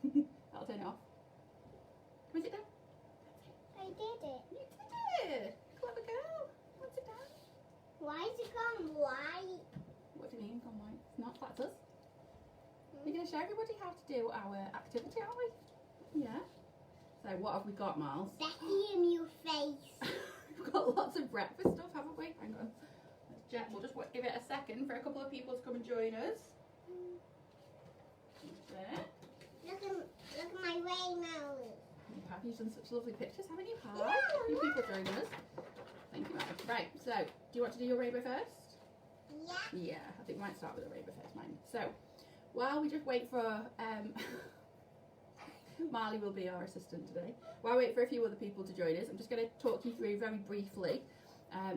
That'll turn it off. Come and sit down. I did it. You did it. Clever girl. Come and sit down. Why is it gone white? What do you mean, gone white? It's not, that's us. We're going to show everybody how to do our activity, aren't we? Yeah. So what have we got, Miles? Becky in your face. We've got lots of breakfast stuff, haven't we? Hang on. We'll just give it a second for a couple of people to come and join us. There. Look at my rainbow. You've done such lovely pictures, haven't you? Hi. Yeah, A few people joining us. Thank you, Mike. Right, so do you want to do your rainbow first? Yeah. Yeah, I think we might start with the rainbow first, mine. So while we just wait for Marley will be our assistant today. While we wait for a few other people to join us, I'm just going to talk you through very briefly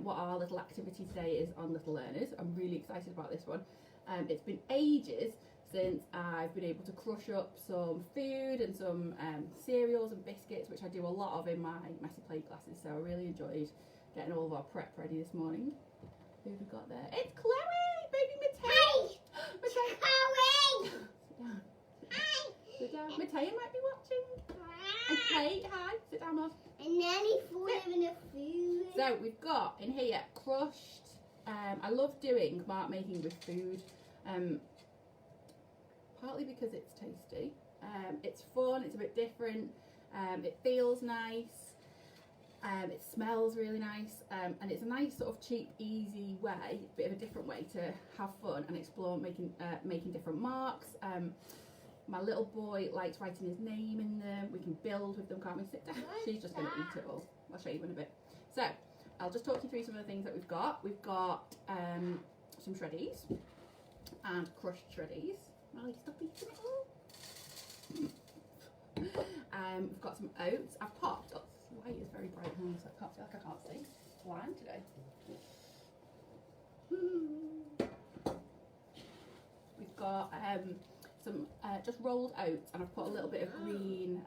what our little activity today is on Little Learners. I'm really excited about this one. It's been ages since I've been able to crush up some food and some cereals and biscuits, which I do a lot of in my messy plate classes, so I really enjoyed getting all of our prep ready this morning. Who have we got there? It's Chloe! Baby Mateo! Hey! Mateo! Chloe! Sit down. Hi! Sit down. Mateo might be watching. And Kate, hi. Sit down, Mom. And Nanny full of the food. So we've got in here crushed. I love doing mark making with food, partly because it's tasty. It's fun. It's a bit different. It feels nice. It smells really nice, and it's a nice sort of cheap, easy way, bit of a different way to have fun and explore making different marks. My little boy likes writing his name in them. We can build with them, can't we? Sit down. She's just going to eat it all. I'll show you in a bit. So I'll just talk you through some of the things that we've got. We've got some shreddies and crushed shreddies. Molly, stop eating it all. We've got some oats. I've popped. Oh, the light is very bright now, so I can't feel like I can't see. It's blind today. We've got some just rolled oats, and I've put a little bit of green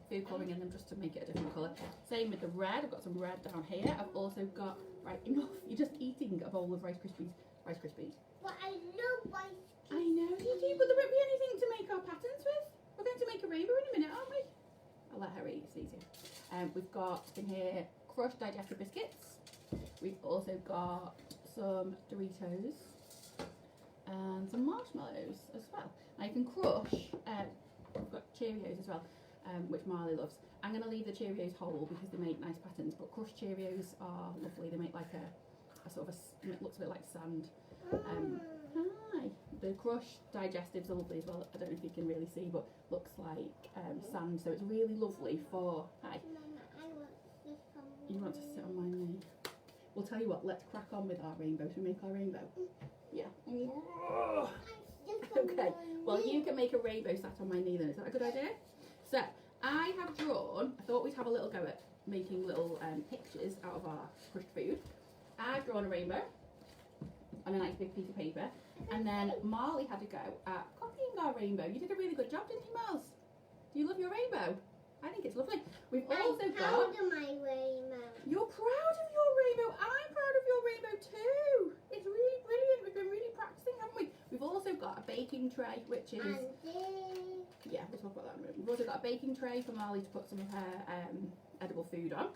food colouring in them just to make it a different colour. Same with the red. I've got some red down here. I've also got, right, enough. You're just eating a bowl of Rice Krispies. Rice Krispies. But I love Rice Krispies. I know you do, but there won't be anything to make our patterns with. We're going to make a rainbow in a minute, aren't we? I'll let her eat, it's easier. We've got in here crushed digestive biscuits. We've also got some Doritos and some marshmallows as well. Now you can crush, we've got Cheerios as well, which Marley loves. I'm going to leave the Cheerios whole because they make nice patterns, but crushed Cheerios are lovely. They make like a sort of it looks a bit like sand. Hi. The crushed digestives are lovely as well. I don't know if you can really see, but looks like sand, so it's really lovely for, hi. Mama, I want this on You want to sit on my knee? We'll tell you what, let's crack on with our rainbow. Should we make our rainbow? Yeah. Okay, well you can make a rainbow sat on my knee then. Is that a good idea? So, I have drawn, I thought we'd have a little go at making little pictures out of our crushed food. I've drawn a rainbow on a nice big piece of paper, and then Marley had a go at copying our rainbow. You did a really good job, didn't you, Miles? Do you love your rainbow? I think it's lovely. We've also I'm got... proud of my rainbow. You're proud of your rainbow. I'm proud of your rainbow too. It's really brilliant. We've been really practicing, haven't we? We've also got a baking tray, which is... And this. Yeah, we'll talk about that in a minute. We've also got a baking tray for Marley to put some of her edible food on.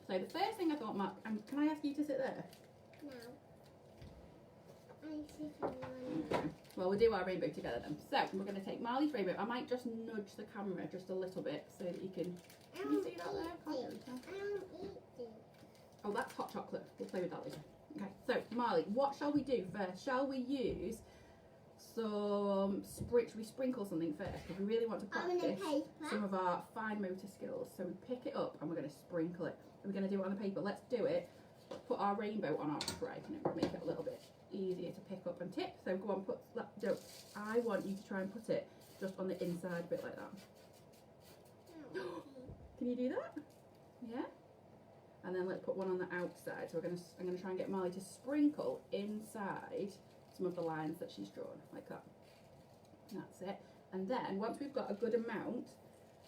So the first thing I thought, Mark, can I ask you to sit there? No. I sit on one. Well, we'll do our rainbow together then. So we're going to take Marley's rainbow. I might just nudge the camera just a little bit so that you can... Can you see that there? Can't really tell. I don't eat it. Oh, that's hot chocolate. We'll play with that later. Okay, so Marley, what shall we do first? Shall we use some... Should we sprinkle something first? Because we really want to practice some of our fine motor skills. So we pick it up and we're going to sprinkle it. We're going to do it on the paper. Let's do it. Put our rainbow on our tray and it will make it a little bit easier to pick up and tip. So go on, put that. No, I want you to try and put it just on the inside bit like that. Can you do that? Yeah. And then let's put one on the outside. So I'm gonna try and get Marley to sprinkle inside some of the lines that she's drawn, like that. That's it. And then once we've got a good amount,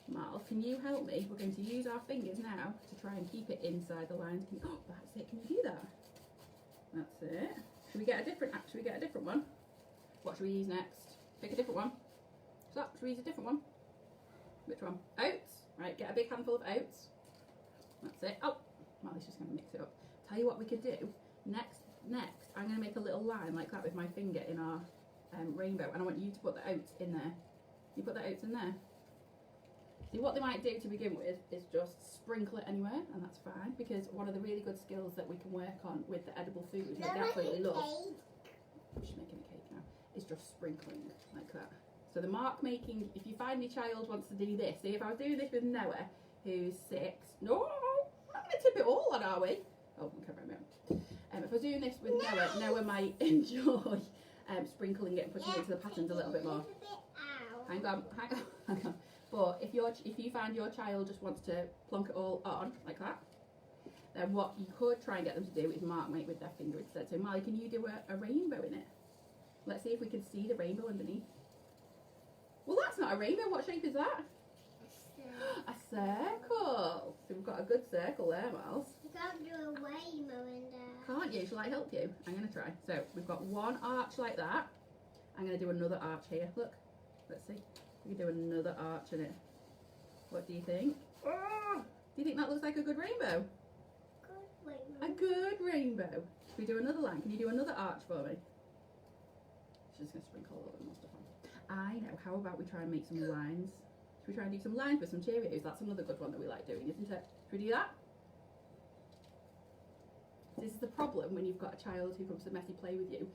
Mal, can you help me? We're going to use our fingers now to try and keep it inside the lines. Oh, that's it. Can you do that? That's it. Should we get a different one? What should we use next? Pick a different one. So, should we use a different one? Which one? Oats. Right, get a big handful of oats. That's it. Oh, Molly's just going to mix it up. Tell you what we could do. Next, I'm going to make a little line like that with my finger in our rainbow, and I want you to put the oats in there. You put the oats in there. See, what they might do to begin with is just sprinkle it anywhere, and that's fine, because one of the really good skills that we can work on with the edible food that they absolutely love, I'm just making a cake now, is just sprinkling like that. So the mark making, if you find your child wants to do this, see if I was doing this with Noah, who's 6, no, I'm going to tip it all on, are we? Oh, okay, right. If I was doing this with Noah might enjoy sprinkling it and putting it into the patterns a little bit more. Hang on. But if you find your child just wants to plonk it all on like that, then what you could try and get them to do is mark make with their finger instead. So Molly, can you do a rainbow in it? Let's see if we can see the rainbow underneath. Well, that's not a rainbow. What shape is that? A circle. So we've got a good circle there, Miles. You can't do a rainbow in there. Can't you? Shall I help you? I'm going to try. So we've got one arch like that. I'm going to do another arch here. Look. Let's see. We can do another arch in it. What do you think? Oh, do you think that looks like a good rainbow? Good rainbow. A good rainbow. Should we do another line? Can you do another arch for me? She's just going to sprinkle a little bit more stuff on. I know. How about we try and make some lines? Should we try and do some lines with some Cheerios? That's another good one that we like doing, isn't it? Should we do that? This is the problem when you've got a child who comes to messy play with you,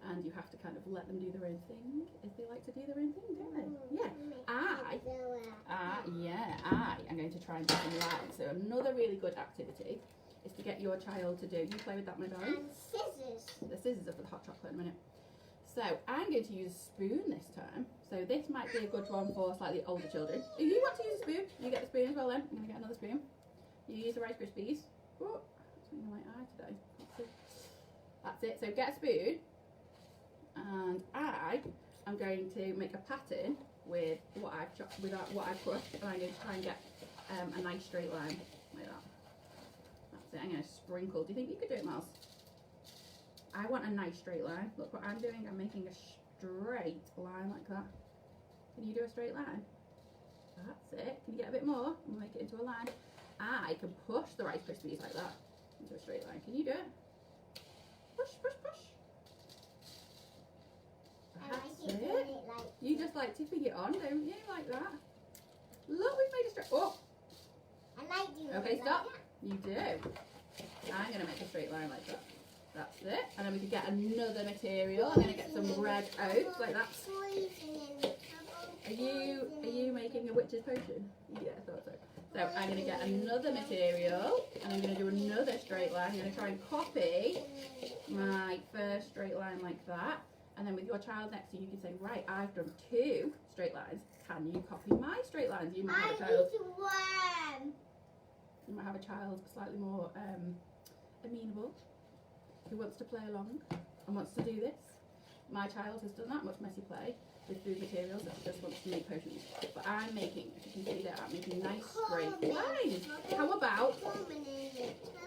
and you have to kind of let them do their own thing, if they like to do their own thing, don't they? Yeah. I am going to try and do some lines. So another really good activity is to get your child to do, you play with that, my darling? And scissors. The scissors are for the hot chocolate in a minute. So I'm going to use a spoon this time. So this might be a good one for slightly older children. If you want to use a spoon, you get the spoon as well then. I'm going to get another spoon. You use the Rice Krispies. Oh, it's in my eye today. That's it. So get a spoon. And I am going to make a pattern with what I've chopped, with what I've crushed, and I'm going to try and get a nice straight line like that. That's it. I'm going to sprinkle. Do you think you could do it, Miles? I want a nice straight line. Look what I'm doing. I'm making a straight line like that. Can you do a straight line? That's it. Can you get a bit more? We'll make it into a line. I can push the Rice Krispies like that into a straight line. Can you do it? Push, push, push. That's it. You just like tipping it on, don't you? Like that. Look, we've made a straight. Oh. I like doing Okay, it stop. like You do. I'm going to make a straight line like that. That's it. And then we could get another material. I'm going to get some red oats like that. Are you making a witch's potion? Yeah, I thought so. So I'm going to get another material and I'm going to do another straight line. I'm going to try and copy my first straight line like that. And then with your child next to you, you can say, right, I've done 2 straight lines. Can you copy my straight lines? You might have a child. You might have a child slightly more amenable, who wants to play along and wants to do this. My child has done that much messy play with food materials that just wants to make potions. But I'm making, if you can see that, I'm making nice straight lines. How about,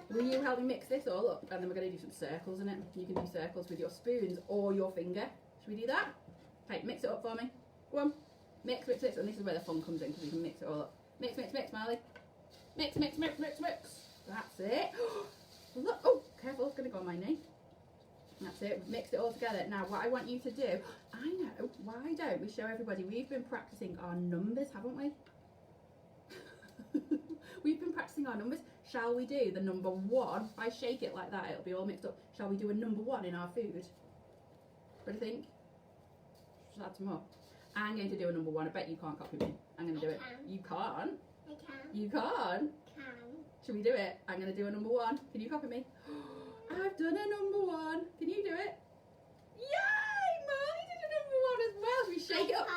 will you help me mix this all up? And then we're going to do some circles in it. You can do circles with your spoons or your finger. Should we do that? Okay, mix it up for me. Go on. Mix, mix, mix. And this is where the fun comes in, because we can mix it all up. Mix, mix, mix, Marley. Mix, mix, mix, mix, mix. That's it. Look, oh, careful, it's going to go on my knee. That's it, we've mixed it all together. Now what I want you to do, I know, why don't we show everybody, we've been practicing our numbers, haven't we? We've been practicing our numbers. Shall we do the number 1? If I shake it like that, it'll be all mixed up. Shall we do a number 1 in our food? What do you think? Shall I add some more? I'm going to do a number 1. I bet you can't copy me. I'm going to do it. You can't? I can. You can't? Should we do it? I'm going to do a number 1. Can you copy me? I've done a number 1. Can you do it? Yay! Molly did a number 1 as well. Should we shake it up?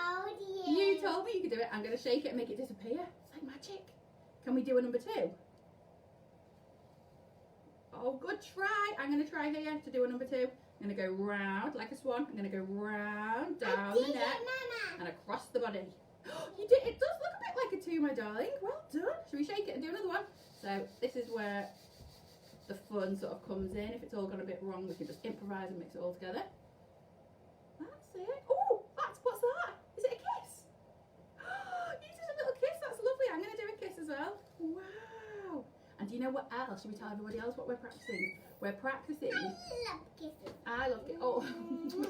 You told me you could do it. I'm going to shake it and make it disappear. It's like magic. Can we do a number 2? Oh, good try. I'm going to try here to do a number 2. I'm going to go round like a swan. I'm going to go round, down the neck, and across the body. You did. It does look a bit like a 2, my darling. Well done. Should we shake it and do another one? So this is where the fun sort of comes in. If it's all gone a bit wrong, we can just improvise and mix it all together. That's it. Oh, what's that? Is it a kiss? You did a little kiss. you know what else? Should we tell everybody else what we're practicing? We're practicing. I love kisses. I love it. Oh,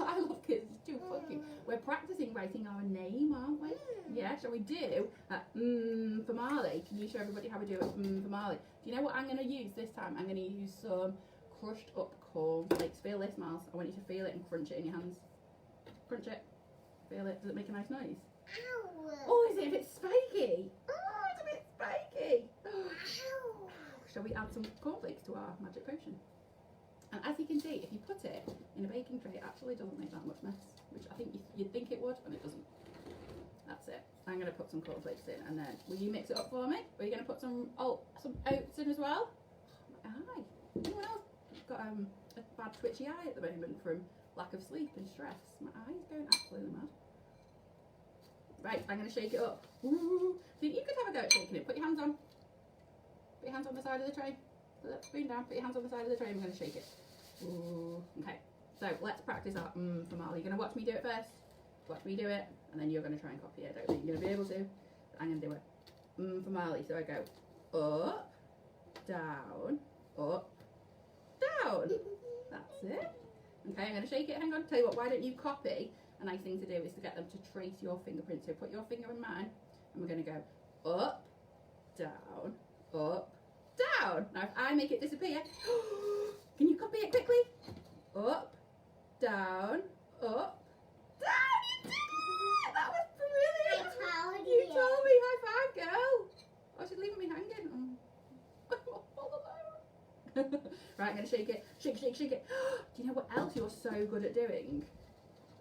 I love kids. It's too funky. We're practicing writing our name, aren't we? Yeah. Shall we do for Marley? Can you show everybody how we do it? For Marley. Do you know what I'm going to use this time? I'm going to use some crushed up cornflakes. Feel this, Miles. I want you to feel it and crunch it in your hands. Crunch it. Feel it. Does it make a nice noise? Ow. Oh, is it a bit spiky? Oh, it's a bit spiky. Ow. Shall we add some cornflakes to our magic potion? And as you can see, if you put it in a baking tray, it actually doesn't make that much mess, which I think you'd think it would, and it doesn't. That's it. I'm going to put some cornflakes in, and then will you mix it up for me? Or are you going to put some oats in as well? Oh, my eye. Anyone else got a bad twitchy eye at the moment from lack of sleep and stress? My eye's going absolutely mad. Right, I'm going to shake it up. Ooh. So you could have a go at shaking it. Put your hands on. Put your hands on the side of the tray. Put that spoon down. Put your hands on the side of the tray. I'm going to shake it. Ooh. Okay. So let's practice our for Marley. You're going to watch me do it first. Watch me do it, and then you're going to try and copy it. I don't think you're going to be able to. But I'm going to do it for Marley. So I go up, down, up, down. That's it. Okay, I'm going to shake it. Hang on. Tell you what. Why don't you copy? A nice thing to do is to get them to trace your fingerprints. So put your finger in mine, and we're going to go up, down, up, down. Now if I make it disappear, can you copy it quickly? Up, down, up, down. You did it! That was brilliant. I told You told me. High five, girl. Oh, she's leaving me hanging. Right, I'm going to shake it. Shake, shake, shake it. Do you know what else you're so good at doing?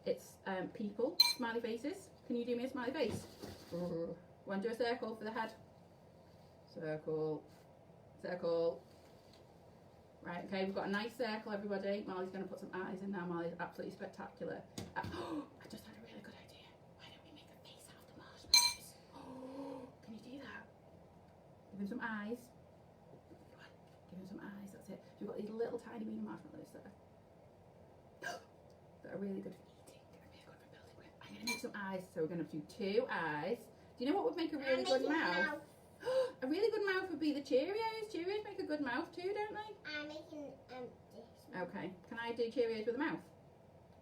It's people, smiley faces. Can you do me a smiley face? Want to do a circle for the head? Circle, circle. Right, okay, we've got a nice circle, everybody. Molly's going to put some eyes in now. Molly's absolutely spectacular. I just had a really good idea. Why don't we make a face out of the marshmallows? Oh, can you do that? Give him some eyes. Come on, give him some eyes. That's it. So we've got these little tiny mini marshmallows there that are really good for eating. They're really good for building with. I'm going to make some eyes. So we're going to do 2 eyes. Do you know what would make a really good mouth? A really good mouth would be the Cheerios. Cheerios make a good mouth too, don't they? I'm making this. Okay. Can I do Cheerios with a mouth?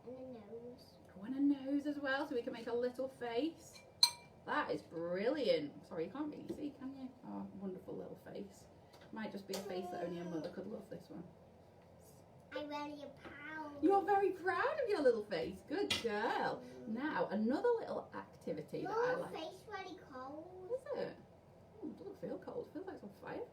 And a nose. Oh, and a nose as well, so we can make a little face. That is brilliant. Sorry, you can't really see, can you? Oh, wonderful little face. Might just be a face that only a mother could love, this one. I'm really proud. You're very proud of your little face. Good girl. Now, another little activity that I Your like. face really cold. Is it? Oh, it doesn't feel cold. It feels like it's on fire.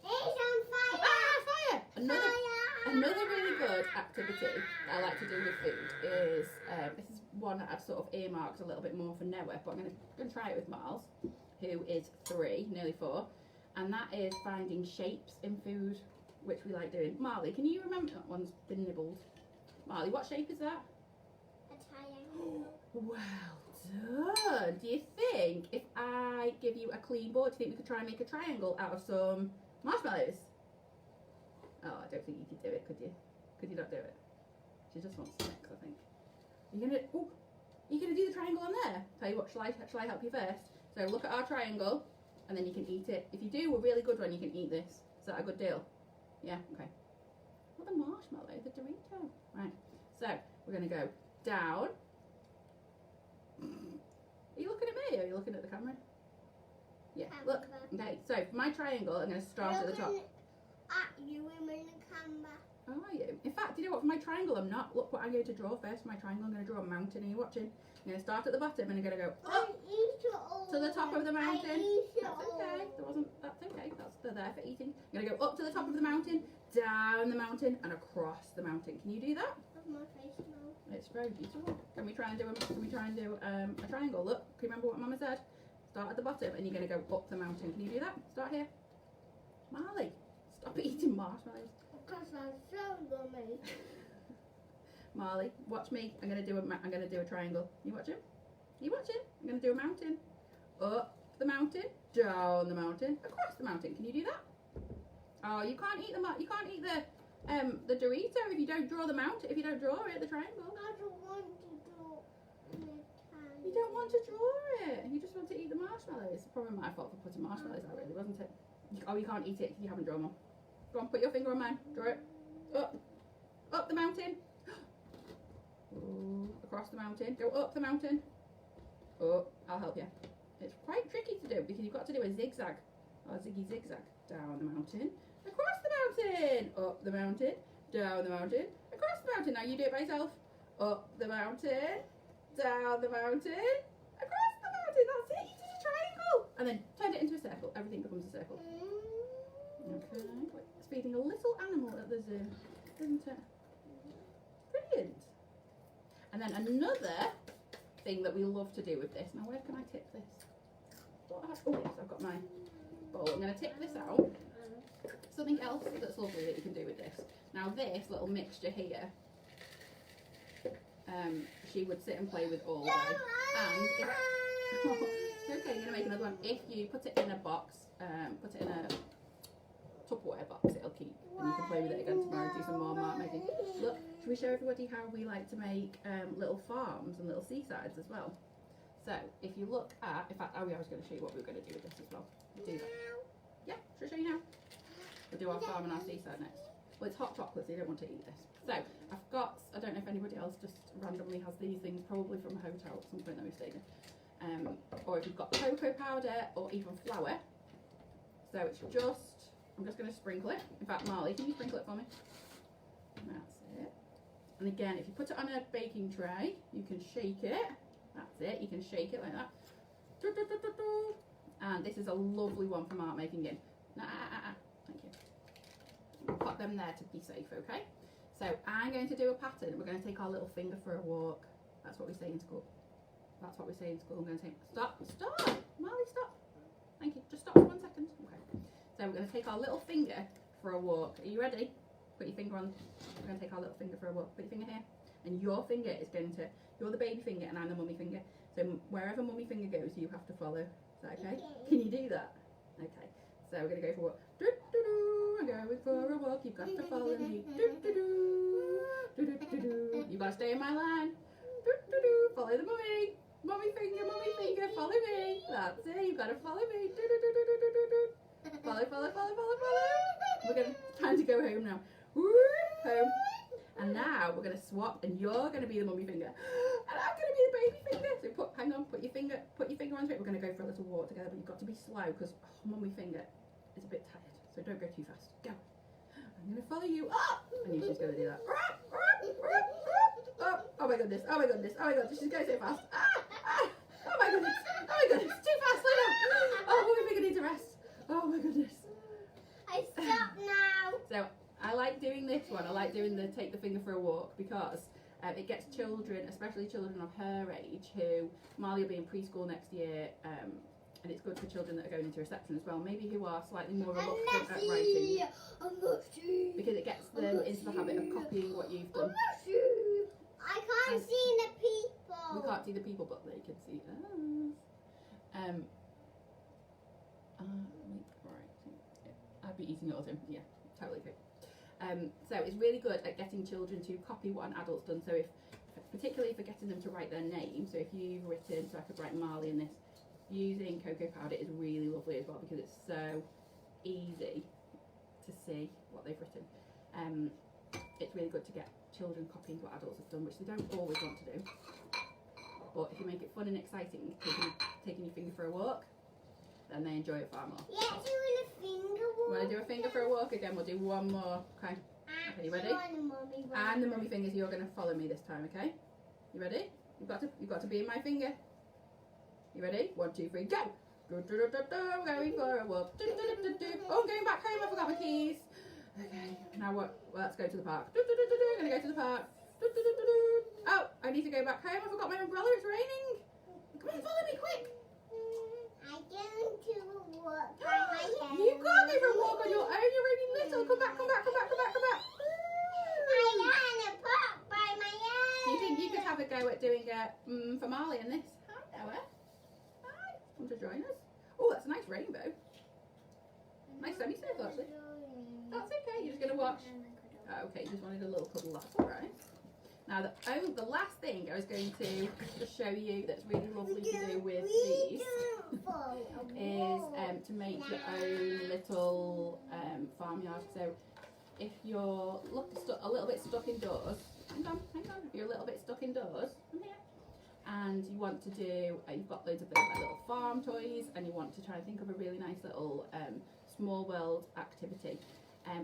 It's on fire. Ah, fire! Fire. Another really good activity that I like to do with food is, this is one that I've sort of earmarked a little bit more for Noah, but I'm going to try it with Miles, who is 3, nearly 4, and that is finding shapes in food, which we like doing. Marley, can you remember that one's been nibbled? Marley, what shape is that? A triangle. Well done. Do you think if I give you a clean board, do you think we could try and make a triangle out of some marshmallows? Oh, I don't think you could do it, could you? Could you not do it? She just wants to mix, I think. Are you gonna do the triangle on there? Tell you what, shall I help you first? So look at our triangle, and then you can eat it. If you do a really good one, you can eat this. Is that a good deal? Yeah, okay. What the marshmallow, the Dorito. Right, so we're gonna go down. Are you looking at me or are you looking at the camera? Yeah, look. Okay, so for my triangle, I'm going to start at the top. At you in the camera. Oh, are you? In fact, do you know what? For my triangle, I'm not. Look what I'm going to draw first. For my triangle, I'm going to draw a mountain. Are you watching? I'm going to start at the bottom and I'm going to go up to the top of the mountain. That's okay. That's okay. They're there for eating. I'm going to go up to the top of the mountain, down the mountain, and across the mountain. Can you do that? My face now. It's very beautiful. Can we try and do a triangle? Look, can you remember what Mama said? Start at the bottom and you're going to go up the mountain. Can you do that? Start here. Marley, stop eating marshmallows. Because I'm so yummy. Marley, watch me. I'm going to do a triangle. You watching? You watching? I'm going to do a mountain. Up the mountain, down the mountain, across the mountain. Can you do that? Oh, you can't eat the Dorito if you don't draw the mountain. If you don't draw it, the triangle. I don't want to draw the triangle. You don't want to draw it. You just want to eat the marshmallows. It's probably my fault for putting marshmallows out, really, wasn't it? Oh, you can't eat it because you haven't drawn one. Go on, put your finger on mine. Draw it. Up the mountain. Ooh, across the mountain. Go up the mountain. Oh, I'll help you. It's quite tricky to do because you've got to do a zigzag. Or a ziggy zigzag. Down the mountain. Across the mountain. Up the mountain. Down the mountain. Across the mountain. Now you do it by yourself. Up the mountain. Down the mountain. Across the mountain. That's it. You did a triangle. And then turn it into a circle. Everything becomes a circle. Okay. It's feeding a little animal at the zoo, isn't it? Brilliant. And then another thing that we love to do with this. Now, where can I tip this? Oh, yes, I've got my bowl. I'm going to tip this out. Something else that's lovely that you can do with this. Now, this little mixture here, she would sit and play with all day. And if, it's okay, you're going to make another one. If you put it in a box, put it in a Tupperware box, it'll keep, and you can play with it again tomorrow, do some more mark making. Look, should we show everybody how we like to make little farms and little seasides as well? So if you look at, in fact, I was going to show you what we were going to do with this as well. Do that. Yeah, should I show you now? We'll do our farm and our seaside next. Well, it's hot chocolate, so you don't want to eat this. So I've got, I don't know if anybody else just randomly has these things, probably from a hotel at some point that we've stayed in. Or if you've got cocoa powder or even flour. So it's just, I'm just going to sprinkle it. In fact, Marley, can you sprinkle it for me? That's it. And again, if you put it on a baking tray, you can shake it. That's it. You can shake it like that. And this is a lovely one for mark making in. Thank you. We'll put them there to be safe, okay? So I'm going to do a pattern. We're going to take our little finger for a walk. That's what we say in school. That's what we say in school. I'm going to say, stop. Marley, stop. Thank you. Just stop for 1 second. Okay. So we're going to take our little finger for a walk. Are you ready? Put your finger on. We're going to take our little finger for a walk. Put your finger here. And your finger is going to, you're the baby finger and I'm the mummy finger. So wherever mummy finger goes, you have to follow. Is that okay? Can you do that? Okay. So we're going to go for a walk. I'm going for a walk. You've got to follow me. You've got to stay in my line. Follow the mummy. Mummy finger, follow me. That's it. You've got to follow me. Follow. We're going to, time to go home now. Home. And now we're going to swap, and you're going to be the mummy finger, and I'm going to be the baby finger. So hang on, put your finger onto it. We're going to go for a little walk together, but you've got to be slow because mummy finger is a bit tired. So don't go too fast. Go. I'm going to follow you up. I knew she was going to do that. Oh my goodness. She's going so fast. Oh my goodness. Too fast. Slow down. Oh, mummy finger needs a rest. Oh my goodness. I stop now. So I like doing this one. I like doing the take the finger for a walk because it gets children, especially children of her age, who Marley will be in preschool next year, and it's good for children that are going into reception as well, maybe who are slightly more reluctant at writing. Because it gets them into the habit of copying what you've done. I can't see the people. We can't see the people, but they can see us. Right. I'd be eating yours in. Yeah, totally agree. So it's really good at getting children to copy what an adult's done. So particularly for getting them to write their name. So if you've written, so I could write Marley in this, using cocoa powder is really lovely as well because it's so easy to see what they've written. It's really good to get children copying what adults have done, which they don't always want to do. But if you make it fun and exciting, taking your finger for a walk, then they enjoy it far more. Yeah, doing a finger walk. Want to do a finger for a walk again? We'll do one more. Okay. Okay, you ready? I'm the mummy finger, so you're going to follow me this time. Okay? You ready? You've got to be in my finger. You ready? 1, 2, 3, go! I'm going for a walk. Oh, I'm going back home. I forgot my keys. Okay. Now what? Well, let's go to the park. I'm going to go to the park. Oh, I need to go back home. I forgot my umbrella. It's raining. Come on, follow me quick. I'm going to walk by my You can't go for a walk on your own. You're only little. Come back. I want to pop by my own. Do you think you could have a go at doing a for Marley in this? Hi, Noah. Hi. Come to join us. Oh, that's a nice rainbow. Nice sunny circle, actually. That's okay. You're just going to watch. Oh, okay, you just wanted a little cuddle. That's all right. Now, the last thing I was going to just show you that's really lovely to do with these is to make your own little farmyard. So if you're a little bit stuck indoors, hang on, if you're a little bit stuck indoors, come here, and you want to do, you've got loads of those like little farm toys, and you want to try and think of a really nice little small world activity.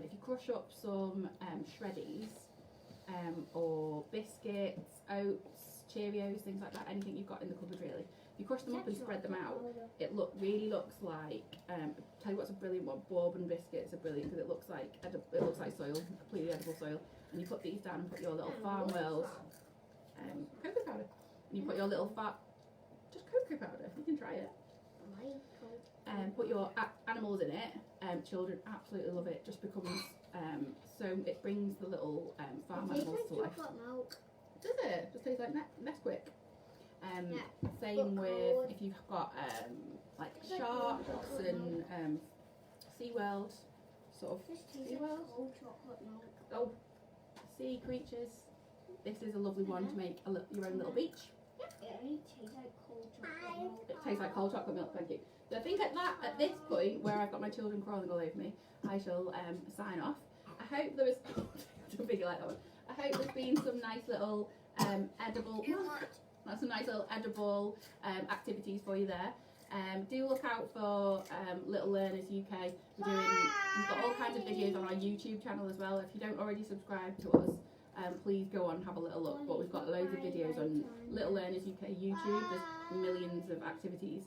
If you crush up some shreddies or biscuits, oats, Cheerios, things like that, anything you've got in the cupboard really. If you crush them up and spread them out, it really looks like. Tell you what's a brilliant one. Bourbon biscuits are brilliant because it looks like soil, completely edible soil. And you put these down and put your little farm world cocoa powder. And you put your little just cocoa powder. You can try it. Put your animals in it. Children absolutely love it. Just becomes so it brings the little farm animals to life. Does it? Just tastes like Nesquik. Same with if you've got like sharks and SeaWorld, sort of SeaWorld. Oh, sea creatures. This is a lovely one to make your own little beach. It tastes like cold chocolate milk. Thank you. So I think at this point where I've got my children crawling all over me, I shall sign off. I hope there was don't think you like that one. I hope there's been some nice little edible. That's some nice little edible activities for you there. Do look out for Little Learners UK. We've got all kinds of videos on our YouTube channel as well. If you don't already subscribe to us, please go on and have a little look. But we've got loads of videos on Little Learners UK YouTube. There's millions of activities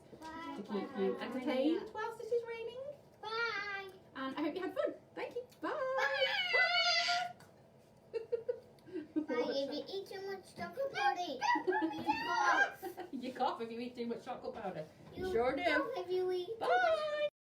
to keep you entertained whilst it is raining. Bye. And I hope you had fun. Thank you. Bye. If you eat too much chocolate powder, you cough. You cough if you eat too much chocolate powder. You sure do. cough if you eat